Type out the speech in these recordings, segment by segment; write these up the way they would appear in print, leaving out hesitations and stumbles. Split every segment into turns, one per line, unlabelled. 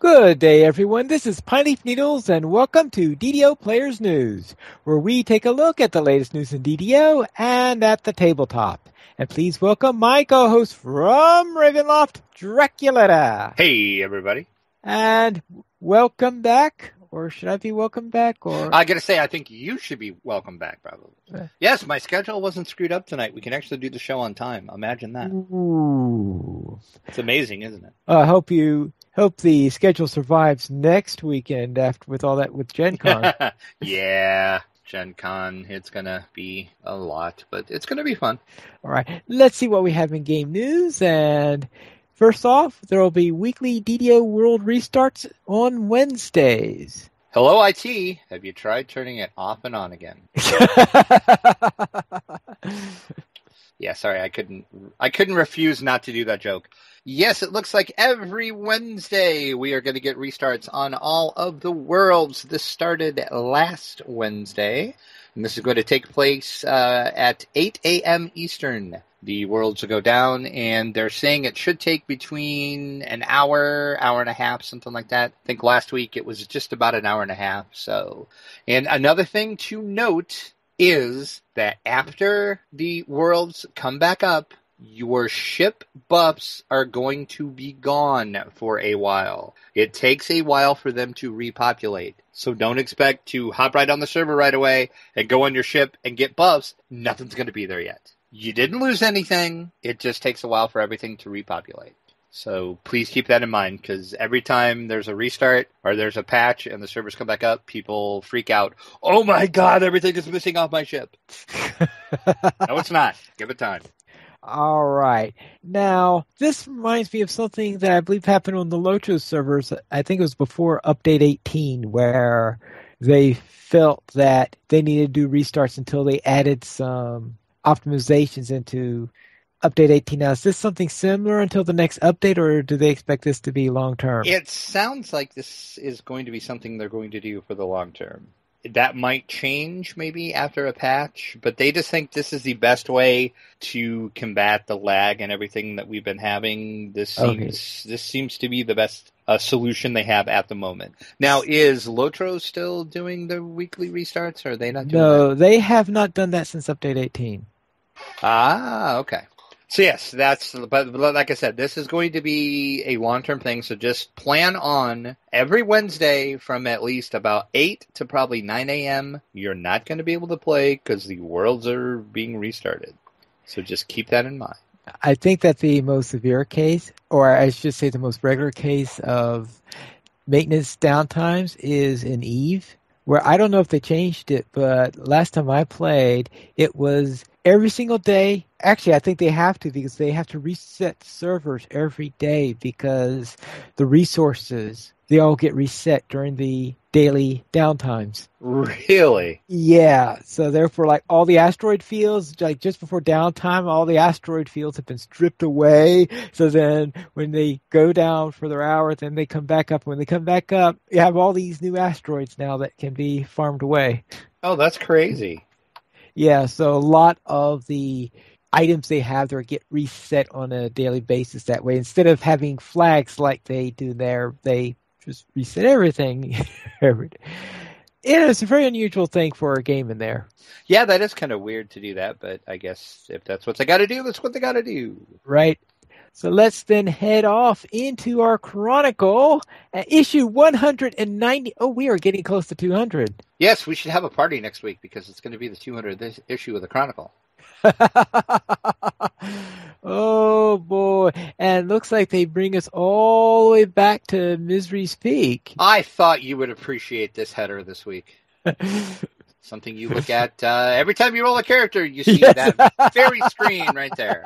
Good day, everyone. This is Pine Leaf Needles, and welcome to DDO Players News, where we take a look at the latest news in DDO and at the tabletop. And please welcome my co-host from Ravenloft, Draculetta.
Hey, everybody.
And welcome back, or should I be welcome back? Or
I gotta say, I think you should be welcome back, probably. Yes, my schedule wasn't screwed up tonight. We can actually do the show on time. Imagine that.
Ooh.
It's amazing, isn't it?
I hope the schedule survives next weekend with all that with Gen Con.
Yeah, Gen Con. It's going to be a lot, but it's going to be fun.
All right. Let's see what we have in game news. And first off, there will be weekly DDO World restarts on Wednesdays.
Hello, IT. Have you tried turning it off and on again? Yeah, sorry, I couldn't refuse not to do that joke. Yes, it looks like every Wednesday we are going to get restarts on all of the worlds. This started last Wednesday, and this is going to take place at 8 a.m. Eastern. The worlds will go down, and they're saying it should take between an hour and a half, something like that. I think last week it was just about an hour and a half. And another thing to note is that after the worlds come back up, your ship buffs are going to be gone for a while. It takes a while for them to repopulate. So don't expect to hop right on the server right away and go on your ship and get buffs. Nothing's going to be there yet. You didn't lose anything. It just takes a while for everything to repopulate. So please keep that in mind, because every time there's a restart or there's a patch and the servers come back up, people freak out. Oh my god, everything is missing off my ship. No, it's not. Give it time.
All right. Now, this reminds me of something that I believe happened on the Lotro servers. I think it was before Update 18, where they felt that they needed to do restarts until they added some optimizations into Update 18. Now, is this something similar until the next update, or do they expect this to be long-term?
It sounds like this is going to be something they're going to do for the long term. That might change maybe after a patch, but they just think this is the best way to combat the lag and everything that we've been having. This seems to be the best solution they have at the moment. Now, is Lotro still doing the weekly restarts, or are they not doing that?
No, they have not done that since Update 18.
Ah, okay. So yes, but like I said, this is going to be a long-term thing, so just plan on every Wednesday from at least about 8 to probably 9 a.m. You're not going to be able to play because the worlds are being restarted. So just keep that in mind.
I think that the most severe case, or I should say the most regular case of maintenance downtimes is in Eve, where I don't know if they changed it, but last time I played, it was every single day. Actually, I think they have to, because they have to reset servers every day because the resources, they all get reset during the daily downtimes.
Really?
Yeah. So therefore, like all the asteroid fields, like just before downtime, all the asteroid fields have been stripped away. So then when they go down for their hour, then they come back up. When they come back up, you have all these new asteroids now that can be farmed away.
Oh, that's crazy.
Yeah, so a lot of the items they have there get reset on a daily basis that way. Instead of having flags like they do there, they just reset everything every day. Yeah, it's a very unusual thing for a game in there.
Yeah, that is kind of weird to do that, but I guess if that's what they got to do, that's what they got to do.
Right. So let's then head off into our Chronicle at issue 190. Oh, we are getting close to 200.
Yes, we should have a party next week because it's going to be the 200th issue of the Chronicle.
Oh, boy. And it looks like they bring us all the way back to Misery's Peak.
I thought you would appreciate this header this week. Something you look at every time you roll a character, you see that very screen right there.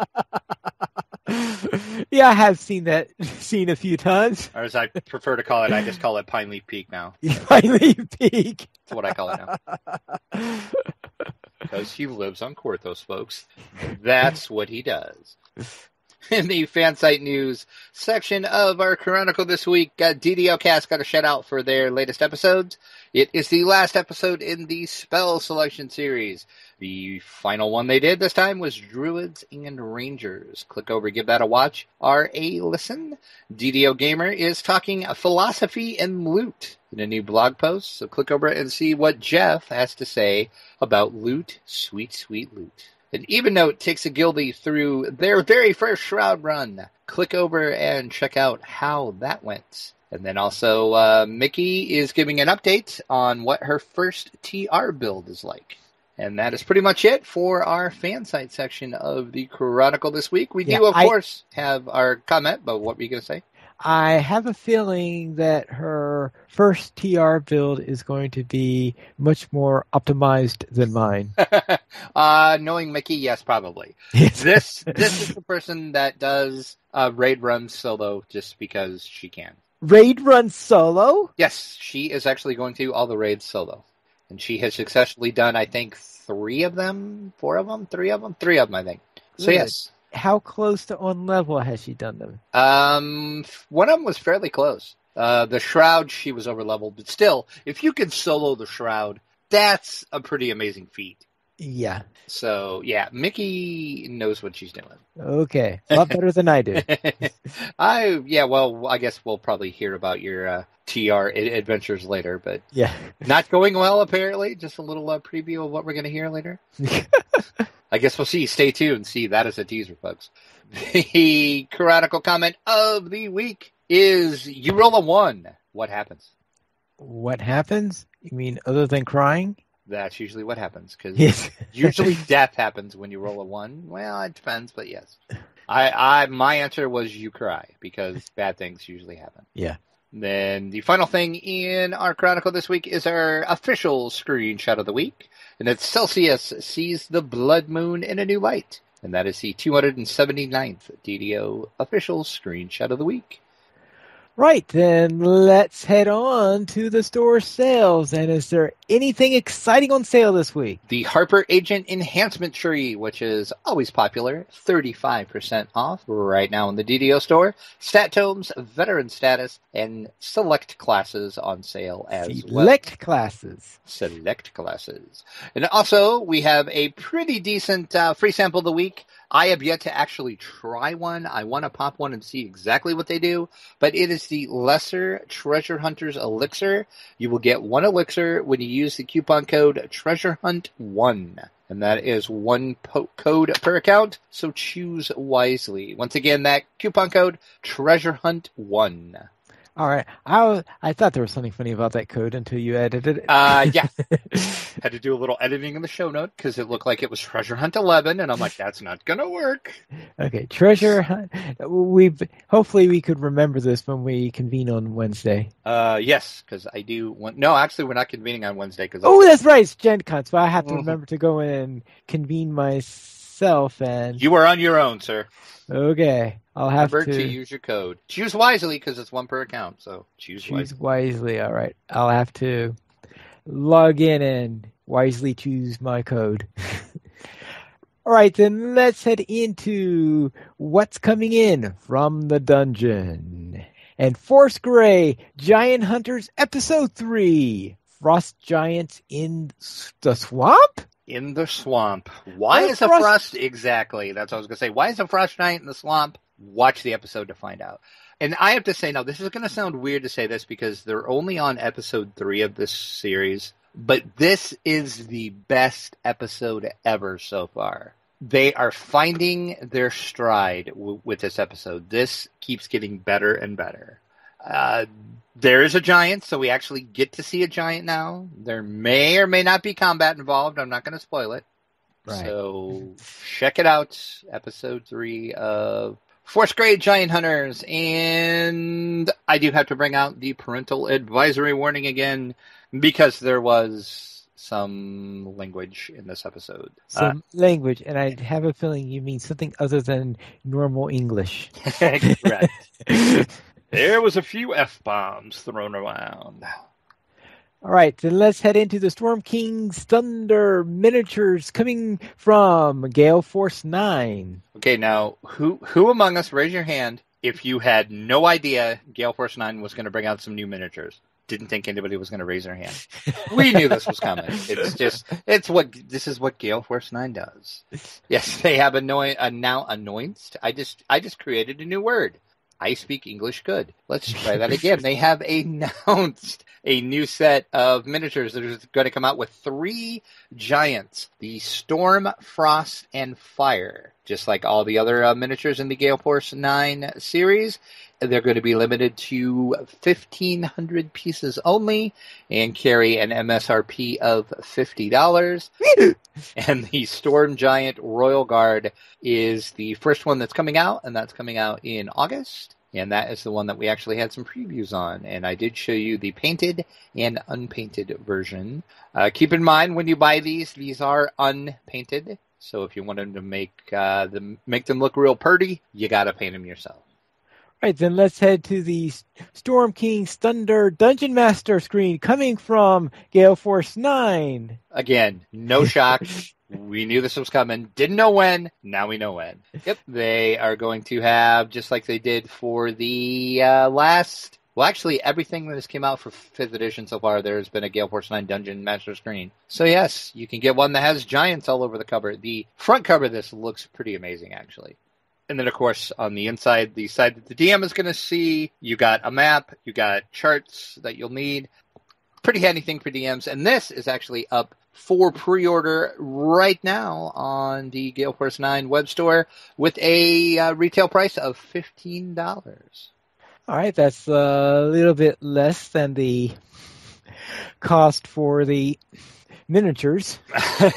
Yeah, I have seen that scene a few times.
Or as I prefer to call it, I just call it Pine Leaf Peak now.
Pine Leaf Peak.
That's what I call it now. Because he lives on Quarthos, folks. That's what he does. In the fan site news section of our Chronicle this week, DDO Cast got a shout out for their latest episodes. It is the last episode in the Spell Selection series. The final one they did this time was Druids and Rangers. Click over, give that a watch or a listen. DDO Gamer is talking philosophy and loot in a new blog post, so click over and see what Jeff has to say about loot, sweet, sweet loot. An Even Note takes a guildie through their very first Shroud run. Click over and check out how that went. And then also, Mickey is giving an update on what her first TR build is like. And that is pretty much it for our fan site section of the Chronicle this week. We do, of course, have our comment, but what were you going to say?
I have a feeling that her first TR build is going to be much more optimized than mine.
Knowing Mickey, yes, probably. This is the person that does raid runs solo just because she can.
Raid run solo?
Yes, she is actually going to do all the raids solo. And she has successfully done, I think, 3 of them, 4 of them, 3 of them? 3 of them, I think. Good. So, yes.
How close to on level has she done them?
One of them was fairly close. The Shroud, she was over leveled, but still, if you can solo the Shroud, that's a pretty amazing feat.
Yeah.
So, yeah, Mickey knows what she's doing.
Okay. A lot better than I do.
I guess we'll probably hear about your TR adventures later, but
yeah, not
going well, apparently. Just a little preview of what we're going to hear later. I guess we'll see. Stay tuned. See, that is a teaser, folks. The Chronicle comment of the week is, you roll a 1. What happens?
What happens? You mean other than crying?
That's usually what happens, because usually death happens when you roll a 1. Well, it depends, but yes. My answer was you cry, because bad things usually happen.
Yeah.
Then the final thing in our Chronicle this week is our official screenshot of the week, and it's Celsius sees the blood moon in a new light, and that is the 279th DDO official screenshot of the week.
Right, then let's head on to the store sales. And is there anything exciting on sale this week?
The Harper Agent Enhancement Tree, which is always popular, 35% off right now in the DDO store. Stat Tomes, Veteran Status, and Select Classes on sale as well. Select Classes. And also, we have a pretty decent free sample of the week. I have yet to actually try one. I want to pop one and see exactly what they do. But it is the Lesser Treasure Hunters Elixir. You will get 1 elixir when you use the coupon code TreasureHunt1. And that is 1 code per account, so choose wisely. Once again, that coupon code, TreasureHunt1.
All right. I thought there was something funny about that code until you edited it.
Yeah. Had to do a little editing in the show note because it looked like it was Treasure Hunt 11, and I'm like, that's not going to work.
Okay, Treasure Hunt. Hopefully we could remember this when we convene on Wednesday.
Yes, because I do want... No, actually, we're not convening on Wednesday.
That's right. It's Gen Con, so I have to remember to go and convene myself. And
you are on your own, sir.
Okay. I'll have
Remember to use your code. Choose wisely because it's 1 per account, so choose
wisely. All right. I'll have to log in and wisely choose my code. All right, then let's head into what's coming in from the dungeon. And Force Grey, Giant Hunters, Episode 3, Frost Giants in the Swamp?
In the swamp. Why is a frost... Exactly. That's what I was going to say. Why is a frost giant in the swamp? Watch the episode to find out. And I have to say, now, this is going to sound weird to say this because they're only on episode 3 of this series, but this is the best episode ever so far. They are finding their stride with this episode. This keeps getting better and better. There is a giant, so we actually get to see a giant now. There may or may not be combat involved. I'm not going to spoil it. Right. So check it out. Episode 3 of Force Grey Giant Hunters. And I do have to bring out the parental advisory warning again because there was some language in this episode.
Some language, and I have a feeling you mean something other than normal English.
Correct. There was a few F-bombs thrown around.
All right, then let's head into the Storm King's Thunder miniatures coming from Gale Force 9.
Okay, now, who among us, raise your hand, if you had no idea Gale Force 9 was going to bring out some new miniatures, didn't think anybody was going to raise their hand. We knew this was coming. This is what Gale Force 9 does. Yes, they have now announced. I just created a new word. I speak English good. Let's try that again. They have announced a new set of miniatures that are going to come out with 3 giants, the Storm, Frost, and Fire. Just like all the other miniatures in the Gale Force 9 series, they're going to be limited to 1,500 pieces only and carry an MSRP of $50. And the Storm Giant Royal Guard is the first one that's coming out, and that's coming out in August. And that is the one that we actually had some previews on. And I did show you the painted and unpainted version. Keep in mind, when you buy these are unpainted. So if you want them to make them look real purdy, you got to paint them yourself.
Right, then let's head to the Storm King's Thunder Dungeon Master screen coming from Gale Force 9.
Again, no shock. We knew this was coming. Didn't know when. Now we know when. Yep, they are going to have, just like they did for the last... Well, actually, everything that has came out for 5th edition so far, there's been a Gale Force 9 Dungeon Master screen. So yes, you can get one that has giants all over the cover. The front cover of this looks pretty amazing, actually. And then, of course, on the inside, the side that the DM is going to see, you got a map, you got charts that you'll need. Pretty handy thing for DMs. And this is actually up for pre-order right now on the Gale Force 9 web store with a retail price of $15.
All right, that's a little bit less than the cost for the miniatures.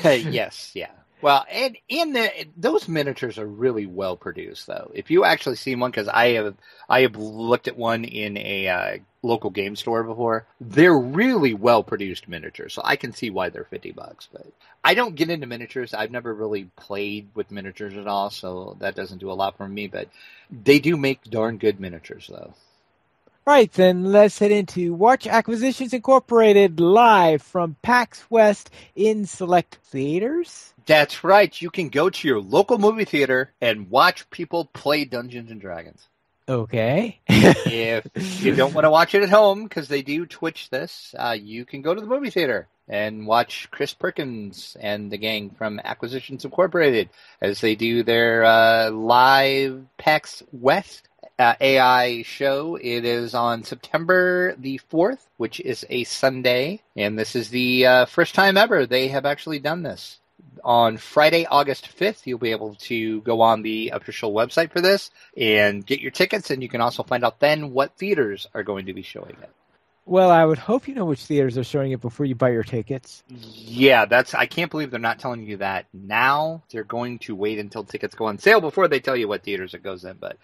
Yes, yeah. Well, and those miniatures are really well produced, though. If you actually see one, because I have looked at one in a local game store before, they're really well produced miniatures. So I can see why they're $50. But I don't get into miniatures. I've never really played with miniatures at all, so that doesn't do a lot for me. But they do make darn good miniatures, though.
Right, then let's head into Watch Acquisitions Incorporated live from PAX West in select theaters.
That's right. You can go to your local movie theater and watch people play Dungeons & Dragons.
Okay.
If you don't want to watch it at home, because they do Twitch this, you can go to the movie theater and watch Chris Perkins and the gang from Acquisitions Incorporated as they do their live PAX West AI show. It is on September the 4th, which is a Sunday, and this is the first time ever they have actually done this. On Friday, August 5th, you'll be able to go on the official website for this and get your tickets, and you can also find out then what theaters are going to be showing it.
Well, I would hope you know which theaters are showing it before you buy your tickets.
Yeah, I can't believe they're not telling you that now. They're going to wait until tickets go on sale before they tell you what theaters it goes in. But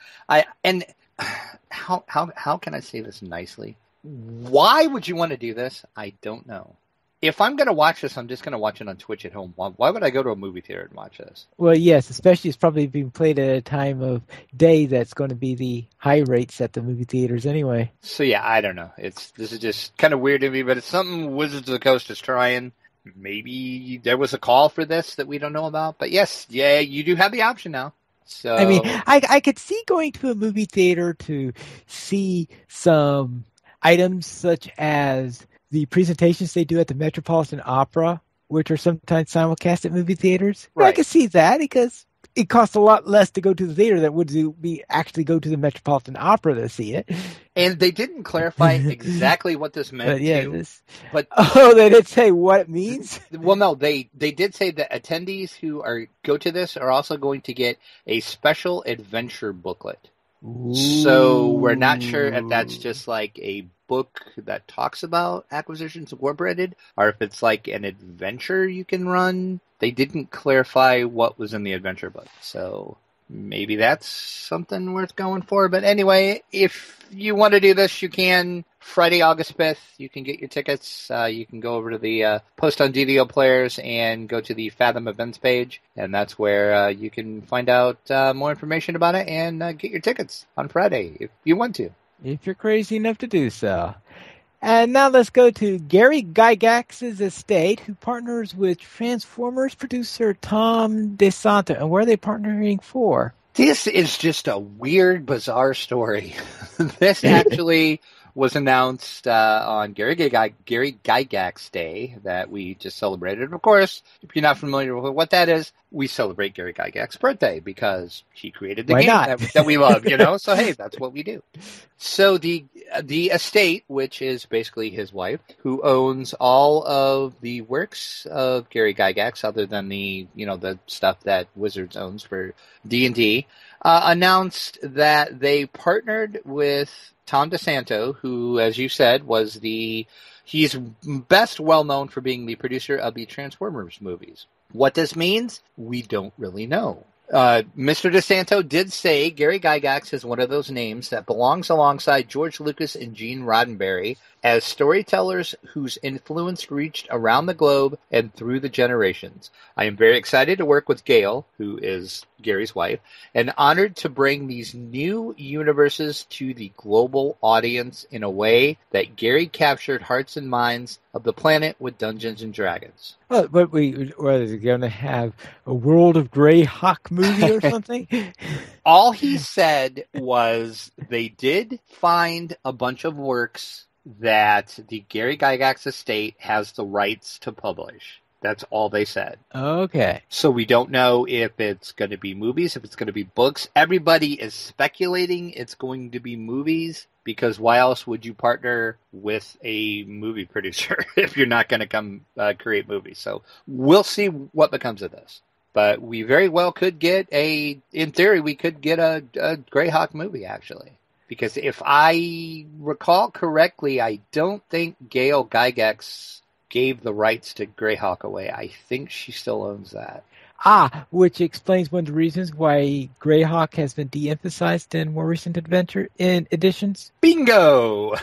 how can I say this nicely? Why would you want to do this? I don't know. If I'm going to watch this, I'm just going to watch it on Twitch at home. Why would I go to a movie theater and watch this?
Well, yes, especially it's probably being played at a time of day that's going to be the high rates at the movie theaters anyway.
So yeah, I don't know. This is just kind of weird to me, but it's something Wizards of the Coast is trying. Maybe there was a call for this that we don't know about. But yes, yeah, you do have the option now. So
I mean, I could see going to a movie theater to see some items such as the presentations they do at the Metropolitan Opera, which are sometimes simulcast at movie theaters.
Right.
I can see that because it costs a lot less to go to the theater than would be actually go to the Metropolitan Opera to see it.
And they didn't clarify exactly what this meant.
But yeah,
they
didn't say what it means?
Well, no, they did say that attendees who go to this are also going to get a special adventure booklet.
Ooh.
So we're not sure if that's just like a book that talks about Acquisitions Incorporated or if it's like an adventure you can run. They didn't clarify what was in the adventure book. So maybe that's something worth going for. But anyway, if you want to do this, you can. Friday, August 5th, you can get your tickets. You can go over to the post on DDO Players and go to the Fathom Events page. And that's where you can find out more information about it and get your tickets on Friday if you want to.
If you're crazy enough to do so. And now let's go to Gary Gygax's estate, who partners with Transformers producer Tom DeSanto. And where are they partnering for?
This is just a weird, bizarre story. This actually was announced on Gary Gygax Day that we just celebrated. Of course, if you're not familiar with what that is, we celebrate Gary Gygax's birthday because he created the
Why
game
not?
that we love, you know? So, hey, that's what we do. So the estate, which is basically his wife, who owns all of the works of Gary Gygax, other than the stuff that Wizards owns for D&D, announced that they partnered with Tom DeSanto, who, as you said, he's best well known for being the producer of the Transformers movies. What this means, we don't really know. Mr. DeSanto did say Gary Gygax is one of those names that belongs alongside George Lucas and Gene Roddenberry as storytellers whose influence reached around the globe and through the generations. I am very excited to work with Gail, who is Gary's wife, and honored to bring these new universes to the global audience in a way that Gary captured hearts and minds of the planet with Dungeons and Dragons.
Well, but is it going to have a World of Greyhawk movie or something?
All he said was they did find a bunch of works that the Gary Gygax estate has the rights to publish. That's all they said.
Okay.
So we don't know if it's going to be movies, if it's going to be books. Everybody is speculating it's going to be movies, because why else would you partner with a movie producer if you're not going to come create movies? So we'll see what becomes of this. But we very well could get in theory, we could get a Greyhawk movie, actually. Because if I recall correctly, I don't think Gail Gygax gave the rights to Greyhawk away. I think she still owns that.
Which explains one of the reasons why Greyhawk has been de-emphasized in more recent editions.
Bingo!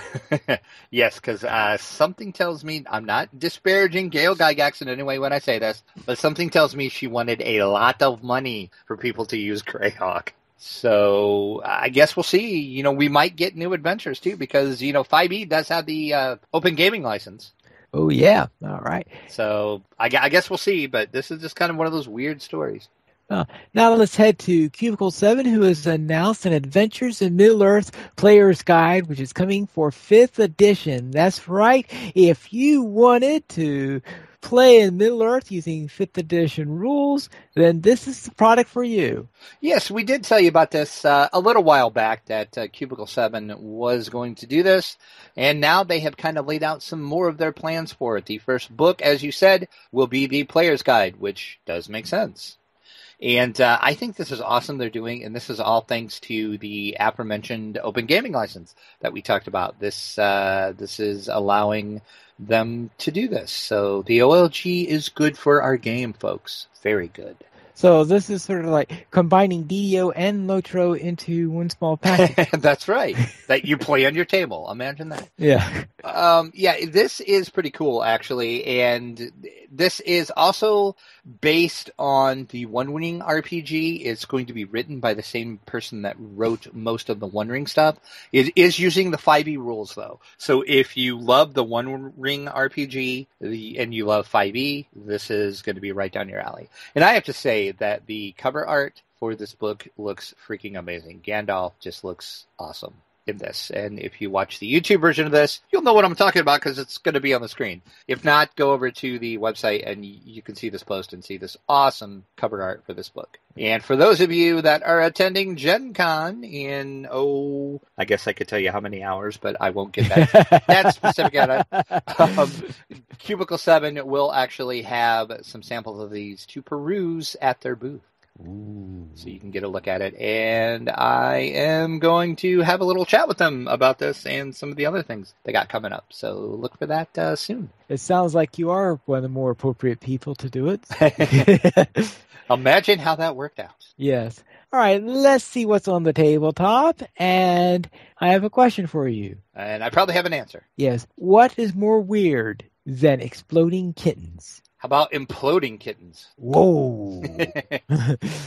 Yes, because something tells me, I'm not disparaging Gail Gygax in any way when I say this, but something tells me she wanted a lot of money for people to use Greyhawk. So I guess we'll see. You know, we might get new adventures too, because, 5e does have the open gaming license.
Oh, yeah. All right.
So I guess we'll see, but this is just kind of one of those weird stories.
Now let's head to Cubicle 7, who has announced an Adventures in Middle-earth Player's Guide, which is coming for 5th edition. That's right. If you wanted to play in Middle-earth using 5th edition rules, then this is the product for you.
Yes, we did tell you about this a little while back, that Cubicle 7 was going to do this, and now they have kind of laid out some more of their plans for it. The first book, as you said, will be the Player's Guide, which does make sense. And I think this is awesome they're doing, and this is all thanks to the aforementioned open gaming license that we talked about. This is allowing them to do this. So the OLG is good for our game, folks. Very good.
So this is sort of like combining DDO and Lotro into one small package.
That's right. That you play on your table. Imagine that.
Yeah.
This is pretty cool, actually. And this is also based on the One Ring RPG. It's going to be written by the same person that wrote most of the One Ring stuff. It is using the 5e rules, though. So if you love the One Ring RPG and you love 5e, this is going to be right down your alley. And I have to say that the cover art for this book looks freaking amazing. Gandalf just looks awesome in this. And if you watch the YouTube version of this, you'll know what I'm talking about because it's going to be on the screen. If not, go over to the website and you can see this post and see this awesome cover art for this book. And for those of you that are attending Gen Con in, I guess I could tell you how many hours, but I won't get that specific at it. Cubicle 7 will actually have some samples of these to peruse at their booth. Ooh. So you can get a look at it, and I am going to have a little chat with them about this and some of the other things they got coming up. So look for that soon.
It sounds like you are one of the more appropriate people to do it.
Imagine how that worked out.
Yes. All right, let's see what's on the tabletop, and I have a question for you.
And I probably have an answer.
Yes. What is more weird than exploding kittens?
How about Imploding Kittens?
Whoa!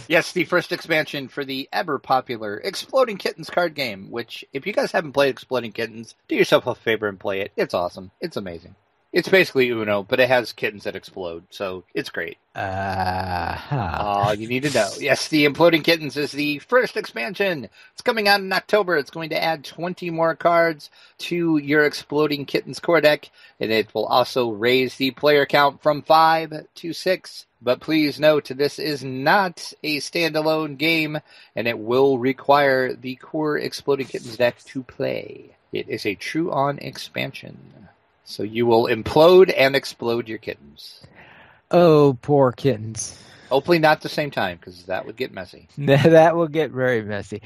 Yes, the first expansion for the ever-popular Exploding Kittens card game, which, if you guys haven't played Exploding Kittens, do yourself a favor and play it. It's awesome. It's amazing. It's basically Uno, but it has kittens that explode, so it's great. All you need to know. Yes, the Imploding Kittens is the first expansion. It's coming out in October. It's going to add 20 more cards to your Exploding Kittens core deck, and it will also raise the player count from 5 to 6. But please note, this is not a standalone game, and it will require the core Exploding Kittens deck to play. It is a true-on expansion. So you will implode and explode your kittens.
Oh, poor kittens.
Hopefully not at the same time, because that would get messy.
That will get very messy.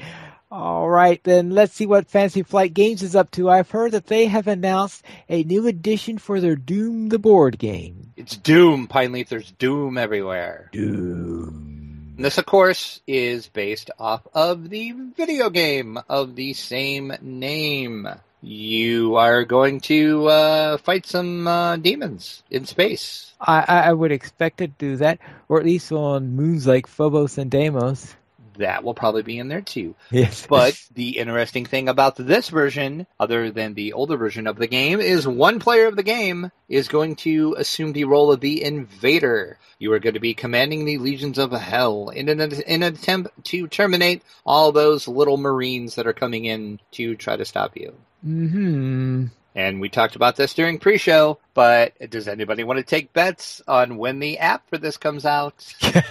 All right, then let's see what Fantasy Flight Games is up to. I've heard that they have announced a new edition for their Doom the board game.
It's Doom, Pine Leaf. There's Doom everywhere.
Doom.
And this, of course, is based off of the video game of the same name. You are going to fight some demons in space.
I would expect it to do that, or at least on moons like Phobos and Deimos.
That will probably be in there too.
Yes.
But the interesting thing about this version, other than the older version of the game, is one player of the game is going to assume the role of the invader. You are going to be commanding the legions of hell in an attempt to terminate all those little marines that are coming in to try to stop you.
Mm-hmm.
And we talked about this during pre-show, but does anybody want to take bets on when the app for this comes out? You know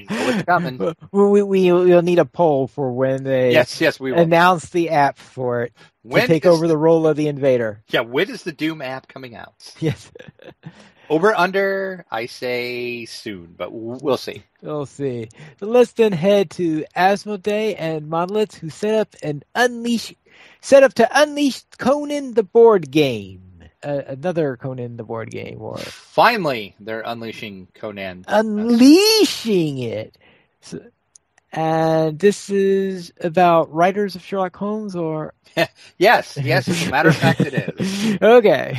it's coming.
We'll need a poll for when they
we will.
Announce the app for it to take over the role of the invader.
Yeah, when is the Doom app coming out?
Yes.
Over, under, I say soon, but we'll see.
We'll see. So let's then head to Asmodee and Monolith, who set up to unleash Conan the board game. Another Conan the board game.
Finally, they're unleashing Conan.
Unleashing it. So, and this is about writers of Sherlock Holmes, or?
Yes, as a matter of fact it is.
Okay.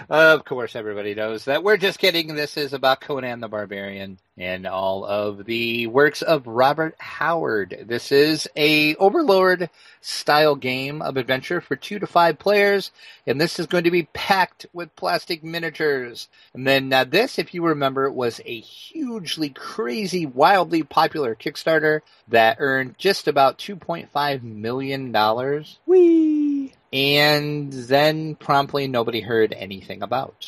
Of course, everybody knows that. We're just kidding. This is about Conan the Barbarian and all of the works of Robert Howard. This is a Overlord-style game of adventure for 2 to 5 players, and this is going to be packed with plastic miniatures. And then this, if you remember, was a hugely, crazy, wildly popular Kickstarter that earned just about $2.5 million.
Whee!
And then promptly nobody heard anything about.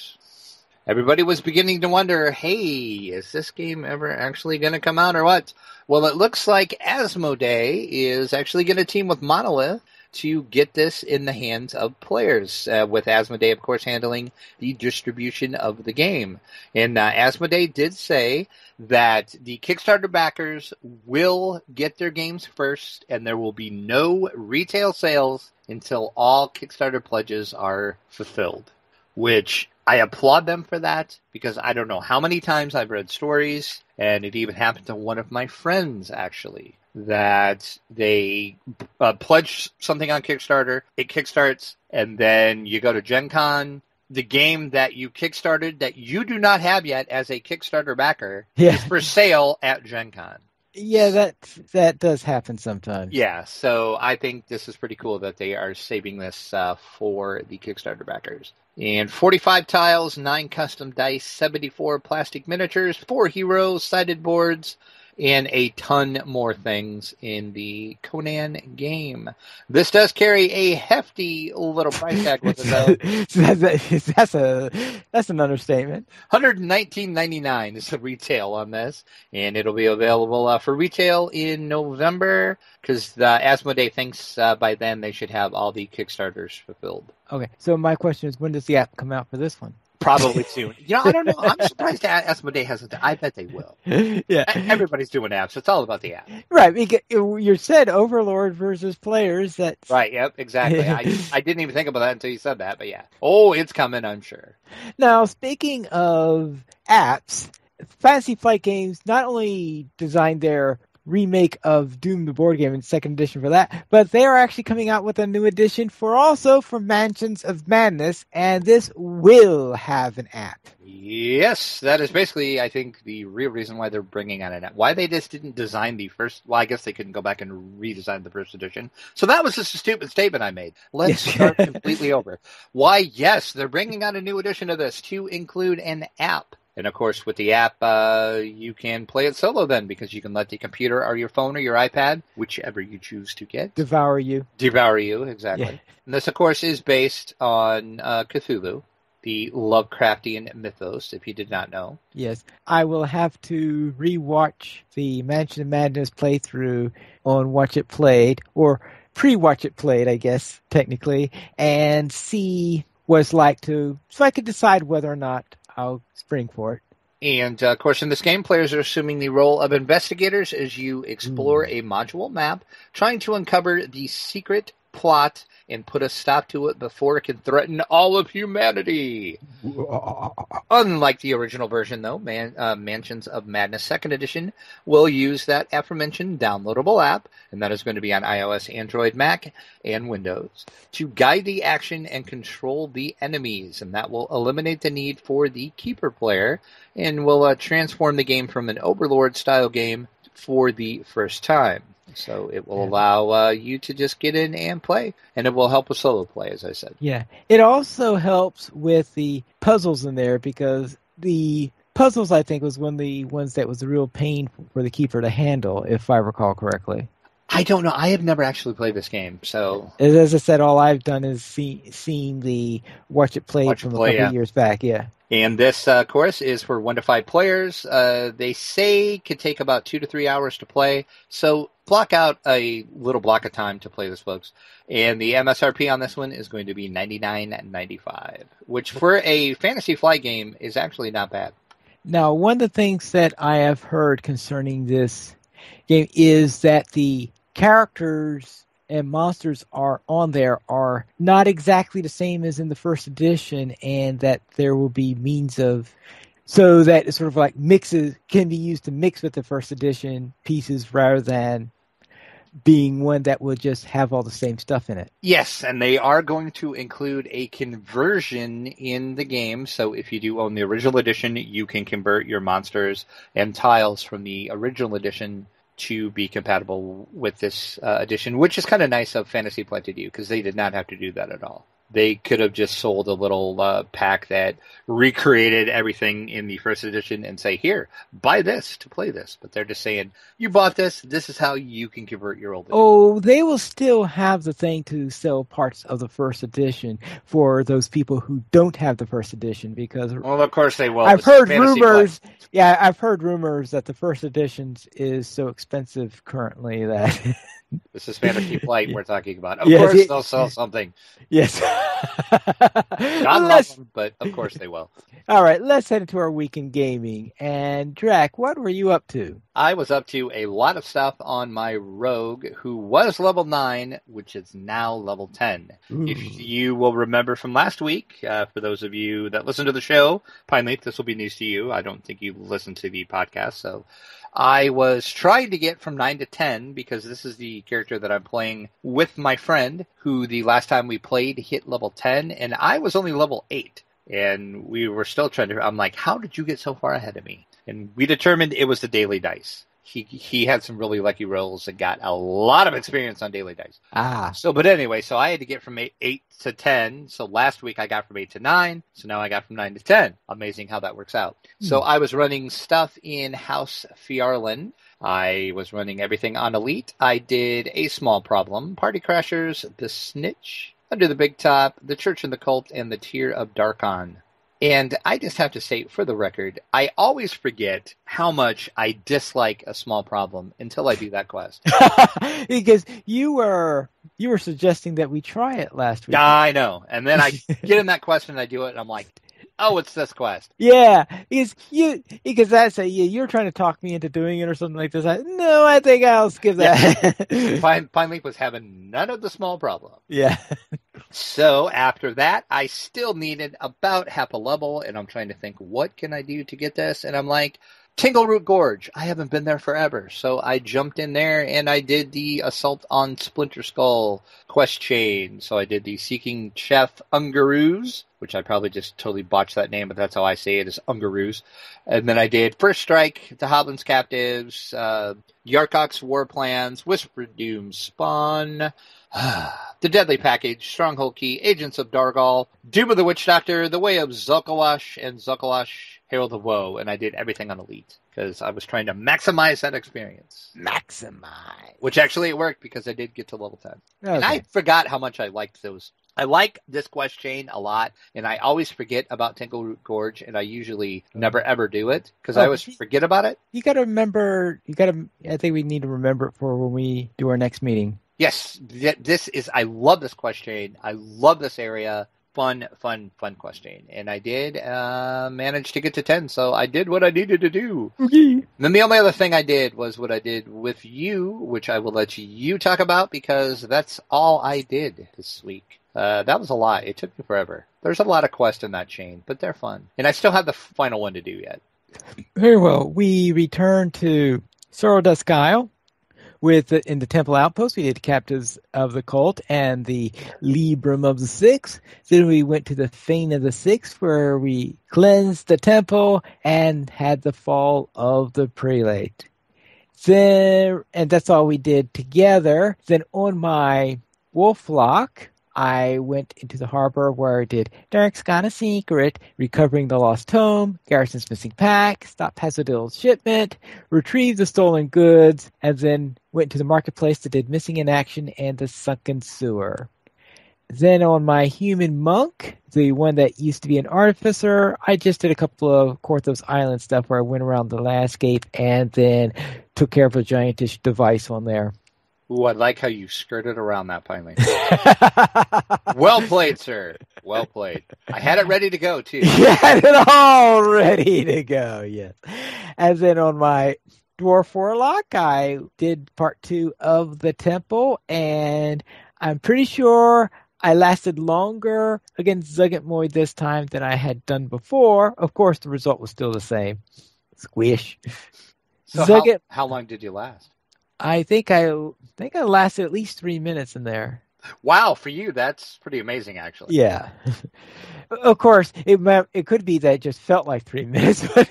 Everybody was beginning to wonder, hey, is this game ever actually going to come out or what? Well, it looks like Asmodee is actually going to team with Monolith to get this in the hands of players, with Asmodee, of course, handling the distribution of the game. And Asmodee did say that the Kickstarter backers will get their games first, and there will be no retail sales until all Kickstarter pledges are fulfilled, which I applaud them for that, because I don't know how many times I've read stories, and it even happened to one of my friends, actually, that they pledge something on Kickstarter, it kickstarts, and then you go to Gen Con, the game that you kickstarted that you do not have yet as a Kickstarter backer is for sale at Gen Con.
Yeah, that does happen sometimes.
Yeah, so I think this is pretty cool that they are saving this for the Kickstarter backers. And 45 tiles, 9 custom dice, 74 plastic miniatures, 4 heroes, sided boards, and a ton more things in the Conan game. This does carry a hefty little price tag with it,
though. That's an understatement.
$119.99 is the retail on this, and it'll be available for retail in November, because Asmodee thinks by then they should have all the Kickstarters fulfilled.
Okay, so my question is, when does the app come out for this one?
Probably soon. I don't know. I'm surprised Asmodee hasn't. I bet they will.
Yeah.
Everybody's doing apps. It's all about the app.
Right. Because you said Overlord versus players. That's
right. Yep. Exactly. I didn't even think about that until you said that. But yeah. Oh, it's coming, I'm sure.
Now, speaking of apps, Fantasy Flight Games not only designed their remake of Doom the board game in second edition for that, but they are actually coming out with a new edition for Mansions of Madness, and this will have an app.
Yes, that is basically, I think, the real reason why they're bringing out an app. Why they just didn't design the first... Well, I guess they couldn't go back and redesign the first edition. So that was just a stupid statement I made. Let's start completely over. Why, yes, they're bringing out a new edition of this to include an app. And, of course, with the app, you can play it solo then, because you can let the computer or your phone or your iPad, whichever you choose to get.
Devour you,
exactly.
Yeah.
And this, of course, is based on Cthulhu, the Lovecraftian mythos, if you did not know.
Yes. I will have to rewatch the Mansion of Madness playthrough on Watch It Played, or pre-Watch It Played, I guess, technically, and see what it's like so I could decide whether or not I'll spring for it.
And, of course, in this game, players are assuming the role of investigators as you explore a module map, trying to uncover the secret plot and put a stop to it before it can threaten all of humanity. Unlike the original version, though, Mansions of Madness 2nd Edition will use that aforementioned downloadable app, and that is going to be on iOS, Android, Mac, and Windows, to guide the action and control the enemies, and that will eliminate the need for the Keeper player and will transform the game from an Overlord-style game for the first time. So it will allow you to just get in and play, and it will help with solo play, as I said.
Yeah. It also helps with the puzzles in there, because the puzzles, I think, was one of the ones that was a real pain for the Keeper to handle, if I recall correctly.
I don't know. I have never actually played this game, so...
As I said, all I've done is seen the Watch It Played from a couple years back, yeah.
And this course is for 1 to 5 players. They say it could take about 2 to 3 hours to play, so block out a little block of time to play this, folks. And the MSRP on this one is going to be $99.95, which for a Fantasy Flight game is actually not bad.
Now, one of the things that I have heard concerning this game is that the characters and monsters are on there are not exactly the same as in the first edition, and that there will be means of, so that it's sort of like mixes can be used to mix with the first edition pieces rather than being one that will just have all the same stuff in it.
Yes, and they are going to include a conversion in the game. So if you do own the original edition, you can convert your monsters and tiles from the original edition to be compatible with this edition, which is kind of nice of Fantasy Flight to do, because they did not have to do that at all. They could have just sold a little pack that recreated everything in the first edition and say, here, buy this to play this. But they're just saying, you bought this, this is how you can convert your old edition.
Oh, they will still have the thing to sell parts of the first edition for those people who don't have the first edition, because...
Well, of course they will.
I've heard rumors... Yeah, I've heard rumors that the first edition is so expensive currently that...
This is Fantasy Flight we're talking about. Of course they'll sell something.
Yes.
God love them, but of course they will.
All right, let's head into our week in gaming. And Drac, what were you up to?
I was up to a lot of stuff on my rogue, who was level 9, which is now level 10. Ooh. If you will remember from last week, for those of you that listen to the show, Pineleaf, this will be news to you. I don't think you listened to the podcast, so... I was trying to get from 9 to 10 because this is the character that I'm playing with my friend, who the last time we played hit level 10, and I was only level 8. And we were still trying to... I'm like, how did you get so far ahead of me? And we determined it was the daily dice. He had some really lucky rolls and got a lot of experience on daily dice. But anyway, so I had to get from 8 to 10. So last week I got from 8 to 9. So now I got from 9 to 10. Amazing how that works out. So I was running stuff in House Fjarlin. I was running everything on Elite. I did a small problem, Party Crashers, the Snitch, Under the Big Top, the Church and the Cult, and the Tear of Darkon. And I just have to say, for the record, I always forget how much I dislike a small problem until I do that quest.
Because you were suggesting that we try it last week.
I know. And then I get in that quest and I do it, and I'm like, oh, it's this quest.
Yeah, because I say, you're trying to talk me into doing it or something like this. No, I think I'll skip that.
Yeah. Finally was having none of the small problem.
Yeah.
So after that, I still needed about half a level, and I'm trying to think, what can I do to get this? And I'm like, Tangleroot Gorge. I haven't been there forever, so I jumped in there and I did the Assault on Splinter Skull quest chain. So I did the Seeking Chef Ungaroos, which I probably just totally botched that name, but that's how I say it, is Ungaroos. And then I did First Strike, the Hoblin's Captives, Yarkok's War Plans, Whisper Doom, Spawn, The Deadly Package, Stronghold Key, Agents of Dargal, Doom of the Witch Doctor, The Way of Zulkalash, and Zulkalash Herald of Woe, and I did everything on Elite, because I was trying to maximize that experience.
Maximize.
Which actually it worked, because I did get to level 10.
Okay.
And I forgot how much I liked those. I like this quest chain a lot, and I always forget about Tangleroot Gorge, and I usually never ever do it, because I always forget about it.
You gotta remember, I think we need to remember it for when we do our next meeting.
Yes, I love this quest chain. I love this area. Fun quest chain. And I did manage to get to 10, so I did what I needed to do.
Okay.
Then the only other thing I did was what I did with you, which I will let you talk about, because that's all I did this week. That was a lot. It took me forever. There's a lot of quests in that chain, but they're fun. And I still have the final one to do yet.
Very well. We returned to Sorrow Dusk Isle. In the Temple Outpost, we did the Captives of the Cult and the Libram of the Six. Then we went to the Fane of the Six, where we cleansed the temple and had the fall of the prelate. And that's all we did together. Then on my wolf lock, I went into the harbor where I did Derek's Got a Secret, recovering the lost tome, Garrison's missing pack, stop Hazardill's shipment, retrieved the stolen goods, and then went to the marketplace that did Missing in Action and the Sunken Sewer. Then on my human monk, the one that used to be an artificer, I just did a couple of Korthos Island stuff where I went around the landscape and then took care of a giantish device on there.
Ooh, I like how you skirted around that finally. Well played, sir. Well played. I had it ready to go, too.
You had it all ready to go, yes. And then on my Dwarf Warlock, I did part 2 of the temple, and I'm pretty sure I lasted longer against Zuggetmoy this time than I had done before. Of course, the result was still the same. Squish.
So how long did you last?
I think I lasted at least 3 minutes in there.
Wow, for you, that's pretty amazing, actually.
Yeah. Of course, it could be that it just felt like 3 minutes. But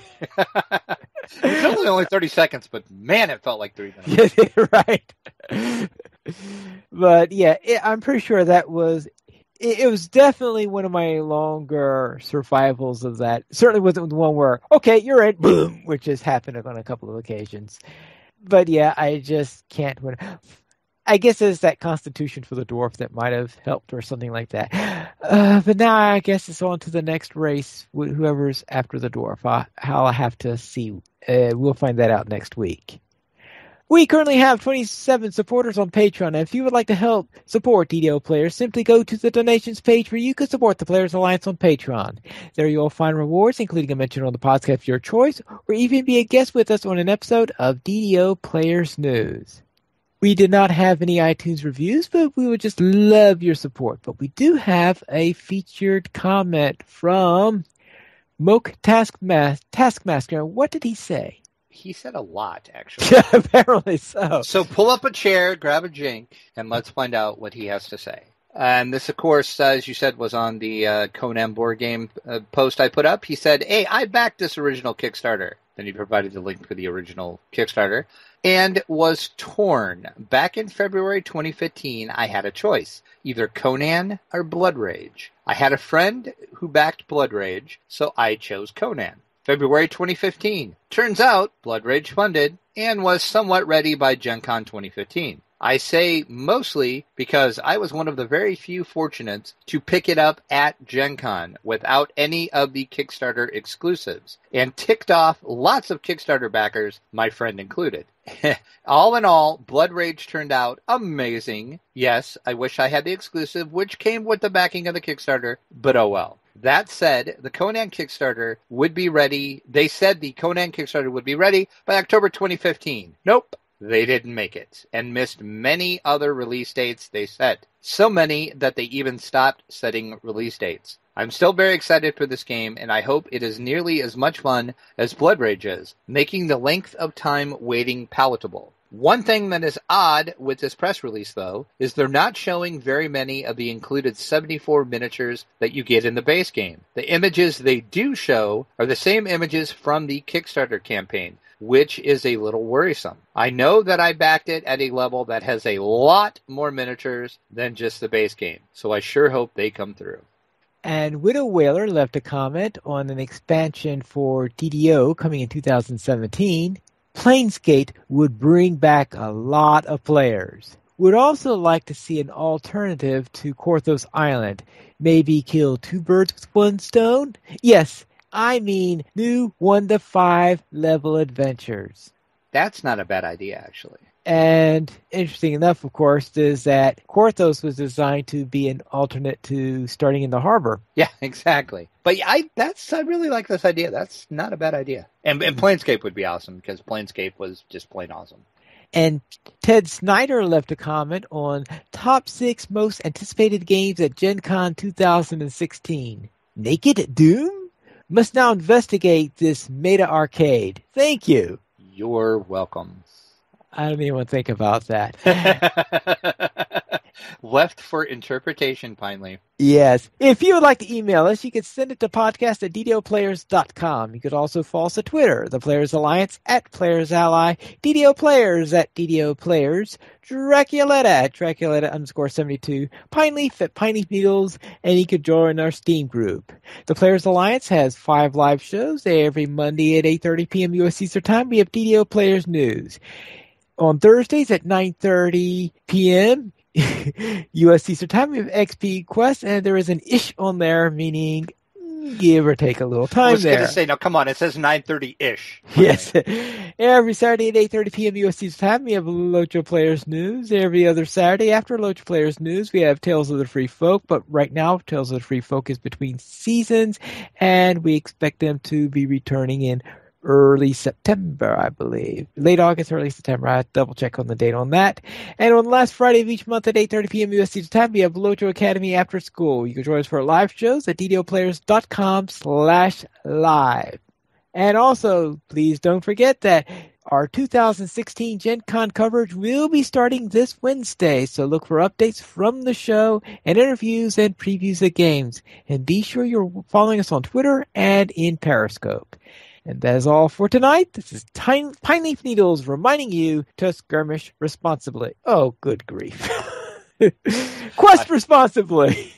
It was only 30 seconds, but man, it felt like 3 minutes.
Right. But yeah, I'm pretty sure that was... It was definitely one of my longer survivals of that. Certainly wasn't the one where, okay, you're in, boom, which has happened on a couple of occasions. But yeah, I just can't win. I guess it's that constitution for the dwarf that might have helped or something like that. But now I guess it's on to the next race, whoever's after the dwarf. I'll have to see. We'll find that out next week. We currently have 27 supporters on Patreon, and if you would like to help support DDO players, simply go to the donations page where you can support the Players Alliance on Patreon. There you'll find rewards, including a mention on the podcast of your choice, or even be a guest with us on an episode of DDO Players News. We did not have any iTunes reviews, but we would just love your support. But we do have a featured comment from Moke Taskmaster. What did he say?
He said a lot, actually.
Apparently so.
So pull up a chair, grab a drink, and let's find out what he has to say. And this, of course, as you said, was on the Conan board game post I put up. He said, hey, I backed this original Kickstarter. Then he provided the link for the original Kickstarter. And was torn. Back in February 2015, I had a choice. Either Conan or Blood Rage. I had a friend who backed Blood Rage, so I chose Conan. February 2015. Turns out, Blood Rage funded and was somewhat ready by Gen Con 2015. I say mostly because I was one of the very few fortunates to pick it up at Gen Con without any of the Kickstarter exclusives, and ticked off lots of Kickstarter backers, my friend included. All in all, Blood Rage turned out amazing. Yes, I wish I had the exclusive, which came with the backing of the Kickstarter, but oh well. That said, the Conan Kickstarter would be ready. They said the Conan Kickstarter would be ready by October 2015. Nope. they didn't make it, and missed many other release dates they set. So many that they even stopped setting release dates. I'm still very excited for this game, and I hope it is nearly as much fun as Blood Rage is, making the length of time waiting palatable. One thing that is odd with this press release, though, is they're not showing very many of the included 74 miniatures that you get in the base game. The images they do show are the same images from the Kickstarter campaign, which is a little worrisome. I know that I backed it at a level that has a lot more miniatures than just the base game, so I sure hope they come through.
And Widow Whaler left a comment on an expansion for DDO coming in 2017. Planescape would bring back a lot of players. Would also like to see an alternative to Korthos Island. Maybe kill two birds with one stone? Yes, I mean new 1 to 5 level adventures.
That's not a bad idea, actually.
And interesting enough, of course, is that Korthos was designed to be an alternate to starting in the harbor.
Yeah, exactly. But I really like this idea. That's not a bad idea. And Planescape would be awesome, because Planescape was just plain awesome.
And Ted Snyder left a comment on top 6 most anticipated games at Gen Con 2016. Naked Doom? Must now investigate this meta arcade. Thank you.
You're welcome.
I don't even want to think about that.
Left for interpretation, Pinely.
Yes. If you would like to email us, you can send it to podcast@ddoplayers.com. You could also follow us at Twitter, the Players Alliance @PlayersAlly, DDO Players @DDO Players, Draculetta @Draculetta_72, Pineleaf @Pineleaf Needles, and you could join our Steam group. The Players Alliance has 5 live shows every Monday at 8:30 p.m. U.S. Eastern Time. We have DDO Players News. On Thursdays at 9:30 p.m. U.S. Eastern Time, we have XP Quest, and there is an ish on there, meaning give or take a little time there. I was
going to say, no, come on, it says 9:30-ish.
Yes. Every Saturday at 8:30 p.m. U.S. Eastern Time, we have Locho Players News. Every other Saturday after Locho Players News, we have Tales of the Free Folk, but right now, Tales of the Free Folk is between seasons, and we expect them to be returning in early September, I believe. Late August, early September. I have to double check on the date on that. And on the last Friday of each month at 8:30 p.m. U.S. time, we have Locho Academy After School. You can join us for live shows at ddoplayers.com/live. And also, please don't forget that our 2016 Gen Con coverage will be starting this Wednesday, so look for updates from the show and interviews and previews of games. And be sure you're following us on Twitter and in Periscope. And that is all for tonight. This is Pineleaf Needles reminding you to skirmish responsibly. Oh, good grief. Quest responsibly.